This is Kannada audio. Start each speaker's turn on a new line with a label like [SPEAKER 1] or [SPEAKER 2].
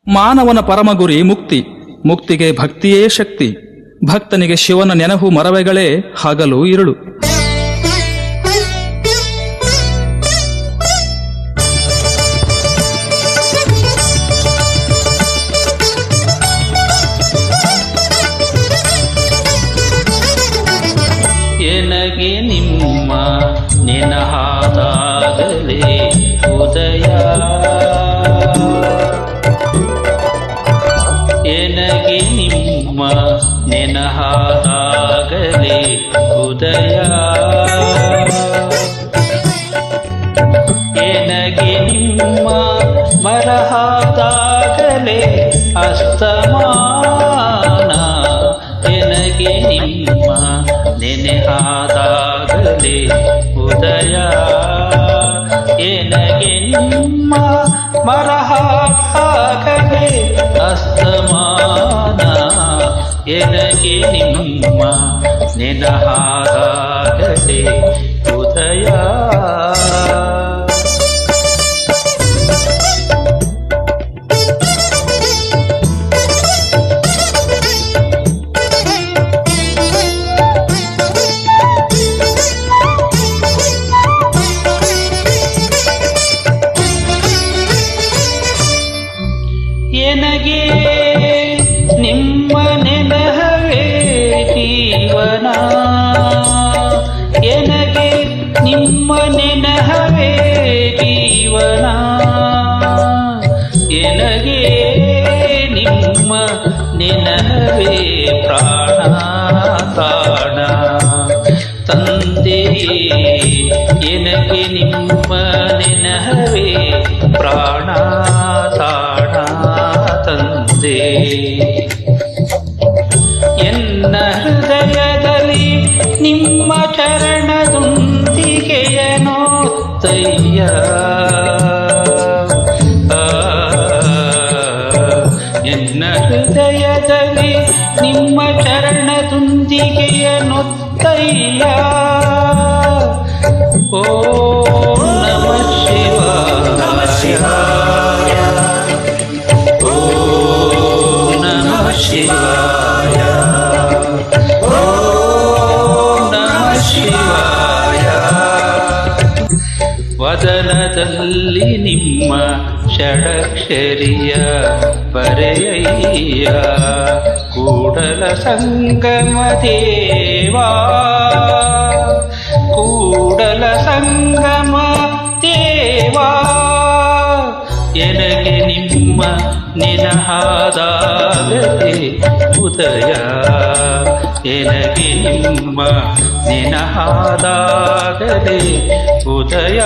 [SPEAKER 1] ಮಾನವನ ಪರಮಗುರಿ ಮುಕ್ತಿ, ಮುಕ್ತಿಗೆ ಭಕ್ತಿಯೇ ಶಕ್ತಿ. ಭಕ್ತನಿಗೆ ಶಿವನ ನೆನಹು ಮರವೆಗಳೇ ಹಗಲು ഇരുಳು.
[SPEAKER 2] ಎನಗೆ ನಿಮ್ಮ ನೆನಹಾದಾಗಲೇ ಉದಯ, ಎನಗೆ ನಿಮ್ಮ ನೆನಹಾದಾಗಲೇ ಉದಯ, ಎನಗೆ ನಿಮ್ಮ ಬರಹಾದಾಗಲೇ ಅಸ್ತಮಾನ, ಎನಗೆ ನಿಮ್ಮ ನೆನೆಹಾದಾಗಲೇ ಉದಯ, ಎನಗೆ ನಿಮ್ಮ ಮರಹಾದಾಗಲೇ ಅಸ್ತಮಾನ, ಎನಗೆ ನಿಮ್ಮ ನೆನಹಾದಾಗಲೇ ಉದಯ. ಎನಗೆ ನಿಮ್ಮ ನೆನಹವೇ ಜೀವನ, ಎನಗೆ ನಿಮ್ಮ ನೆನಹವೇ ಜೀವನ, ಎನಗೆ ನಿಮ್ಮ ನೆನಹವೇ ಪ್ರಾಣ ಪ್ರಾಣ ತಂದೆ, ಎನಗೆ ನಿಮ್ಮ ನೆನಹವೇ ಪ್ರಾಣ ತಾಣ ತಂದೆ. ಎನ್ನ ಹೃದಯದಲ್ಲಿ ನಿಮ್ಮ ಚರಣದುಂದಿಗೆಯನೋತ್ತಯ್ಯ, ಎನ್ನ ಹೃದಯದಲ್ಲಿ ನಿಮ್ಮ ಚರಣದುಂದಿಗೆಯನೋತ್ತಯ್ಯ. ಓ ನಮಃ ಶಿವಾಯ, ಓಂ ನಮಃ ಶಿವಾಯ, ಓಂ ನಮಃ ಶಿವಾಯ. ವದನದಲ್ಲಿ ನಿಮ್ಮ ಷಡಕ್ಷರಿಯ ಬರೆಯಯ್ಯ, ಕೂಡಲ ಸಂಗಮ ದೇವಾ, ಕೂಡಲ ಸಂಗಮ ದೇವಾ, ಎನಗೆ ನಿಮ್ಮ ನೆನಹಾದಾಗಲೇ ಉದಯ, ಎನಗೆ ನಿಮ್ಮ ನೆನಹಾದಾಗಲೇ ಉದಯ.